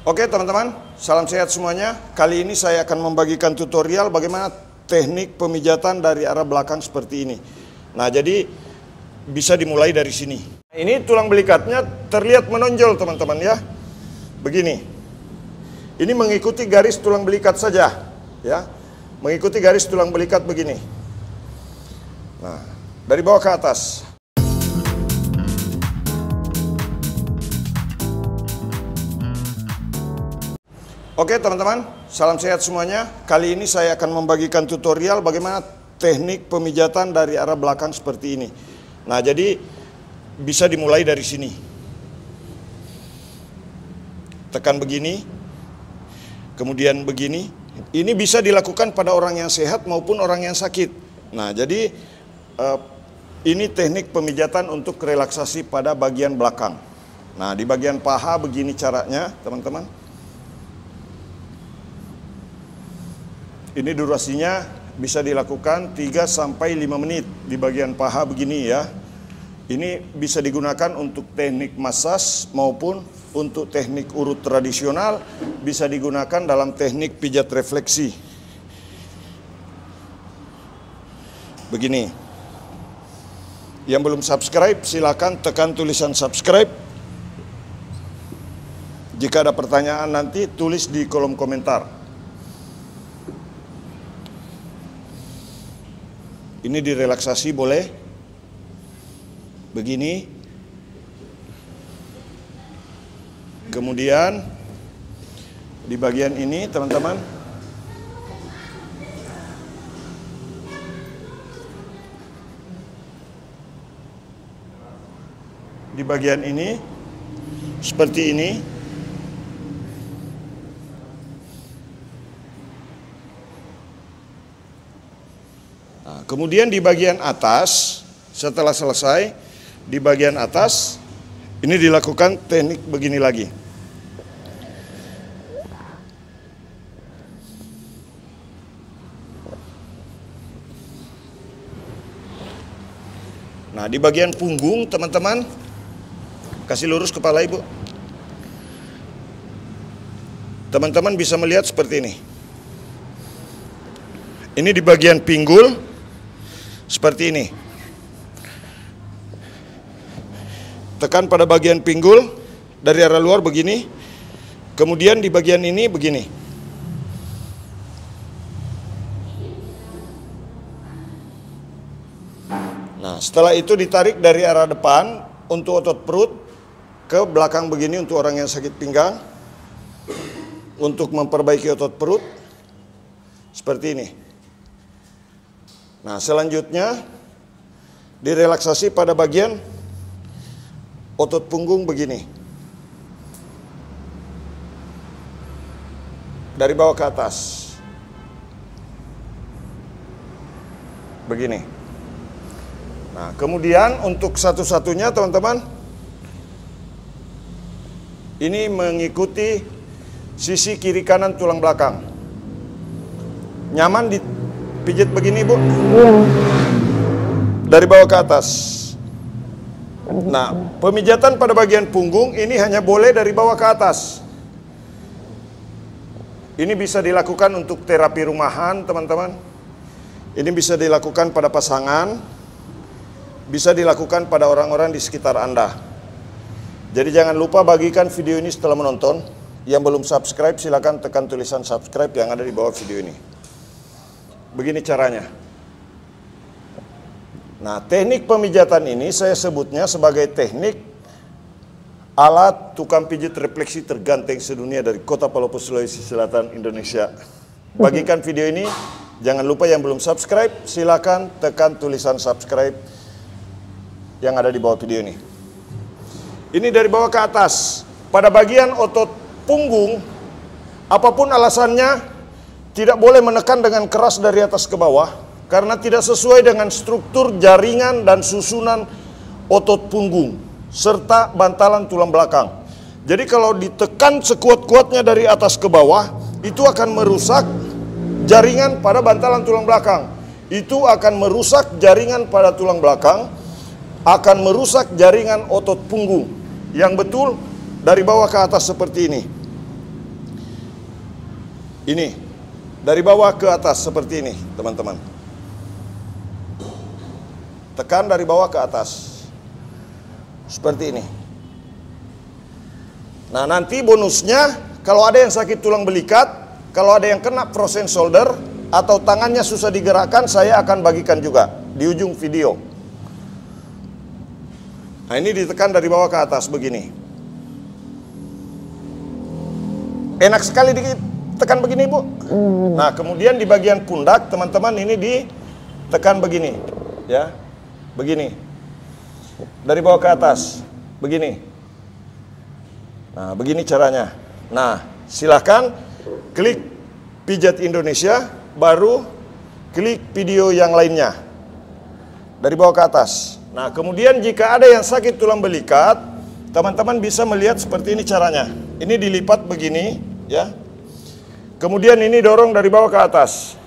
Oke teman-teman, salam sehat semuanya. Kali ini saya akan membagikan tutorial bagaimana teknik pemijatan dari arah belakang seperti ini. Nah, jadi bisa dimulai dari sini. Ini tulang belikatnya terlihat menonjol teman-teman ya. Begini. Ini mengikuti garis tulang belikat saja ya. Mengikuti garis tulang belikat begini. Nah, dari bawah ke atas. Oke teman-teman, salam sehat semuanya. Kali ini saya akan membagikan tutorial bagaimana teknik pemijatan dari arah belakang seperti ini. Nah, jadi bisa dimulai dari sini. Tekan begini, kemudian begini. Ini bisa dilakukan pada orang yang sehat maupun orang yang sakit. Nah, jadi ini teknik pemijatan untuk relaksasi pada bagian belakang. Nah, di bagian paha begini caranya, teman-teman. Ini durasinya bisa dilakukan 3-5 menit di bagian paha begini ya. Ini bisa digunakan untuk teknik massage maupun untuk teknik urut tradisional, bisa digunakan dalam teknik pijat refleksi. Begini. Yang belum subscribe silakan tekan tulisan subscribe. Jika ada pertanyaan nanti tulis di kolom komentar. Ini direlaksasi boleh. Begini. Kemudian di bagian ini teman-teman. Di bagian ini seperti ini. Kemudian di bagian atas, setelah selesai, di bagian atas, ini dilakukan teknik begini lagi. Nah, di bagian punggung, teman-teman, kasih lurus kepala ibu. Teman-teman bisa melihat seperti ini. Ini di bagian pinggul. Seperti ini. Tekan pada bagian pinggul dari arah luar begini. Kemudian di bagian ini begini. Nah, setelah itu ditarik dari arah depan untuk otot perut ke belakang begini untuk orang yang sakit pinggang. Untuk memperbaiki otot perut seperti ini. Nah, selanjutnya direlaksasi pada bagian otot punggung begini. Dari bawah ke atas. Begini. Nah, kemudian untuk satu-satunya teman-teman, ini mengikuti sisi kiri kanan tulang belakang. Nyaman di pijit begini bu, dari bawah ke atas. Nah, pemijatan pada bagian punggung ini hanya boleh dari bawah ke atas. Ini bisa dilakukan untuk terapi rumahan teman-teman. Ini bisa dilakukan pada pasangan, bisa dilakukan pada orang-orang di sekitar Anda. Jadi jangan lupa bagikan video ini setelah menonton. Yang belum subscribe silakan tekan tulisan subscribe yang ada di bawah video ini. Begini caranya. Nah, teknik pemijatan ini saya sebutnya sebagai teknik alat tukang pijit refleksi terganteng sedunia dari Kota Palopo, Sulawesi Selatan, Indonesia. Bagikan video ini. Jangan lupa yang belum subscribe, silakan tekan tulisan subscribe yang ada di bawah video ini. Ini dari bawah ke atas. Pada bagian otot punggung, apapun alasannya, tidak boleh menekan dengan keras dari atas ke bawah karena tidak sesuai dengan struktur jaringan dan susunan otot punggung serta bantalan tulang belakang. Jadi kalau ditekan sekuat-kuatnya dari atas ke bawah, itu akan merusak jaringan pada bantalan tulang belakang. Itu akan merusak jaringan pada tulang belakang, akan merusak jaringan otot punggung. Yang betul dari bawah ke atas seperti ini. Ini, dari bawah ke atas seperti ini, teman-teman. Tekan dari bawah ke atas. Seperti ini. Nah, nanti bonusnya, kalau ada yang sakit tulang belikat, kalau ada yang kena frozen shoulder, atau tangannya susah digerakkan, saya akan bagikan juga di ujung video. Nah, ini ditekan dari bawah ke atas begini. Enak sekali ditekan begini, Bu. Nah, kemudian di bagian pundak, teman-teman, ini ditekan begini, ya. Begini. Dari bawah ke atas, begini. Nah, begini caranya. Nah, silahkan klik Pijat Indonesia, baru klik video yang lainnya. Dari bawah ke atas. Nah, kemudian jika ada yang sakit tulang belikat, teman-teman bisa melihat seperti ini caranya. Ini dilipat begini, ya. Kemudian ini dorong dari bawah ke atas.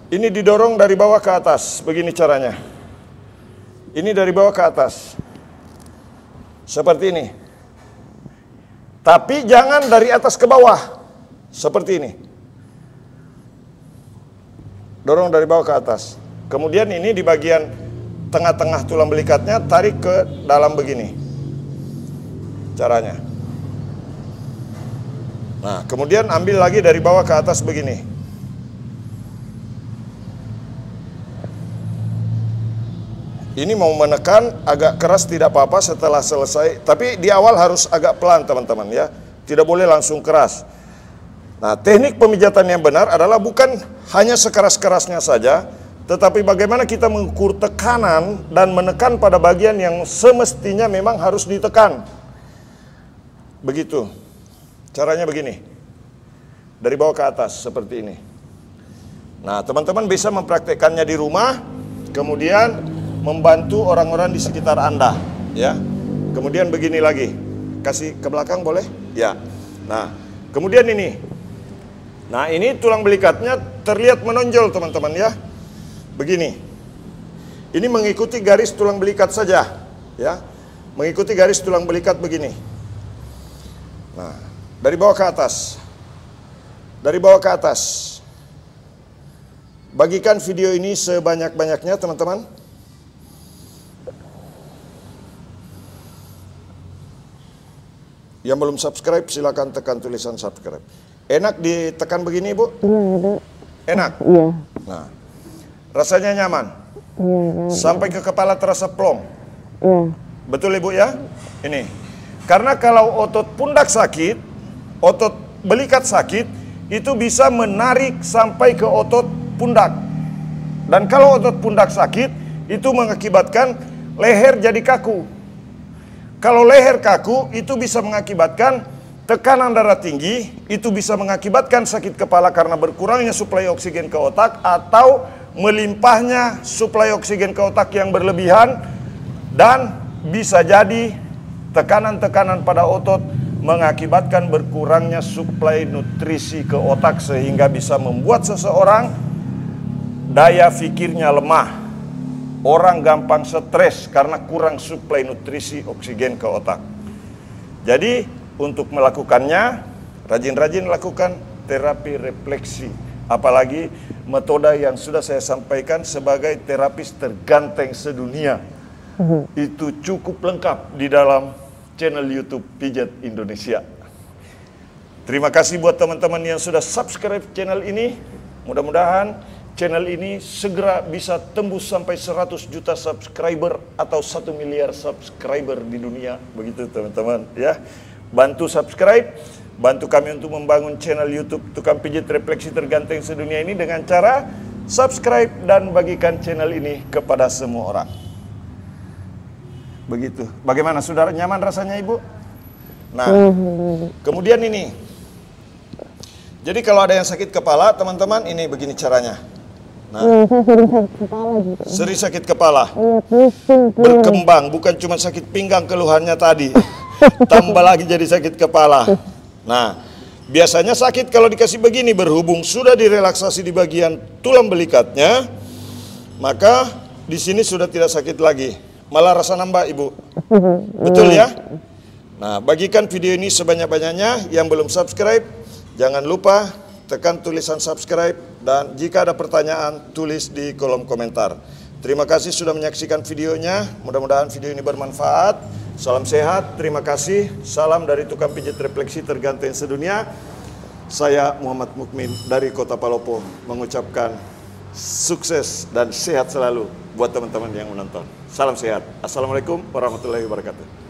Ini didorong dari bawah ke atas, begini caranya. Ini dari bawah ke atas. Seperti ini. Tapi jangan dari atas ke bawah. Seperti ini. Dorong dari bawah ke atas. Kemudian ini di bagian tengah-tengah tulang belikatnya, tarik ke dalam begini. Caranya. Nah, kemudian ambil lagi dari bawah ke atas begini. Ini mau menekan agak keras tidak apa-apa setelah selesai. Tapi di awal harus agak pelan, teman-teman, ya. Tidak boleh langsung keras. Nah, teknik pemijatan yang benar adalah bukan hanya sekeras-kerasnya saja, tetapi bagaimana kita mengukur tekanan dan menekan pada bagian yang semestinya memang harus ditekan. Begitu. Caranya begini. Dari bawah ke atas, seperti ini. Nah, teman-teman bisa mempraktekannya di rumah, kemudian membantu orang-orang di sekitar Anda, ya. Kemudian begini lagi. Kasih ke belakang boleh? Ya. Nah, kemudian ini. Nah, ini tulang belikatnya terlihat menonjol, teman-teman, ya. Begini. Ini mengikuti garis tulang belikat saja, ya. Mengikuti garis tulang belikat begini. Nah, dari bawah ke atas. Dari bawah ke atas. Bagikan video ini sebanyak-banyaknya, teman-teman. Yang belum subscribe, silakan tekan tulisan subscribe. Enak ditekan begini, Bu? Iya. Enak? Iya. Nah, rasanya nyaman? Iya. Sampai ke kepala terasa plong? Iya. Betul, Ibu, ya? Ini. Karena kalau otot pundak sakit, otot belikat sakit, itu bisa menarik sampai ke otot pundak. Dan kalau otot pundak sakit, itu mengakibatkan leher jadi kaku. Kalau leher kaku, itu bisa mengakibatkan tekanan darah tinggi, itu bisa mengakibatkan sakit kepala karena berkurangnya suplai oksigen ke otak, atau melimpahnya suplai oksigen ke otak yang berlebihan, dan bisa jadi tekanan-tekanan pada otot mengakibatkan berkurangnya suplai nutrisi ke otak, sehingga bisa membuat seseorang daya pikirnya lemah. Orang gampang stres karena kurang suplai nutrisi oksigen ke otak. Jadi untuk melakukannya, rajin-rajin lakukan terapi refleksi. Apalagi metode yang sudah saya sampaikan sebagai terapis terganteng sedunia. Itu cukup lengkap di dalam channel YouTube Pijat Indonesia. Terima kasih buat teman-teman yang sudah subscribe channel ini. Mudah-mudahan channel ini segera bisa tembus sampai 100 juta subscriber atau 1 miliar subscriber di dunia. Begitu, teman-teman, ya. Bantu subscribe, bantu kami untuk membangun channel YouTube Tukang Pijit Refleksi Terganteng Sedunia ini dengan cara subscribe dan bagikan channel ini kepada semua orang. Begitu. Bagaimana, saudara? Nyaman rasanya, Ibu? Nah, kemudian ini. Jadi kalau ada yang sakit kepala, teman-teman, ini begini caranya. Nah, Sering sakit kepala gitu. sering sakit kepala. Iya, pusing. Berkembang, bukan cuma sakit pinggang keluhannya tadi. Tambah lagi jadi sakit kepala. Nah, biasanya sakit kalau dikasih begini, berhubung sudah direlaksasi di bagian tulang belikatnya, maka di sini sudah tidak sakit lagi. Malah rasa nambah, Ibu. Betul, ya? Nah, bagikan video ini sebanyak-banyaknya. Yang belum subscribe, Jangan lupa tekan tulisan subscribe dan jika ada pertanyaan tulis di kolom komentar. Terima kasih sudah menyaksikan videonya. Mudah-mudahan video ini bermanfaat. Salam sehat, terima kasih. Salam dari tukang pijit refleksi terganteng sedunia. Saya Muhammad Mukmin dari Kota Palopo mengucapkan sukses dan sehat selalu buat teman-teman yang menonton. Salam sehat. Assalamualaikum warahmatullahi wabarakatuh.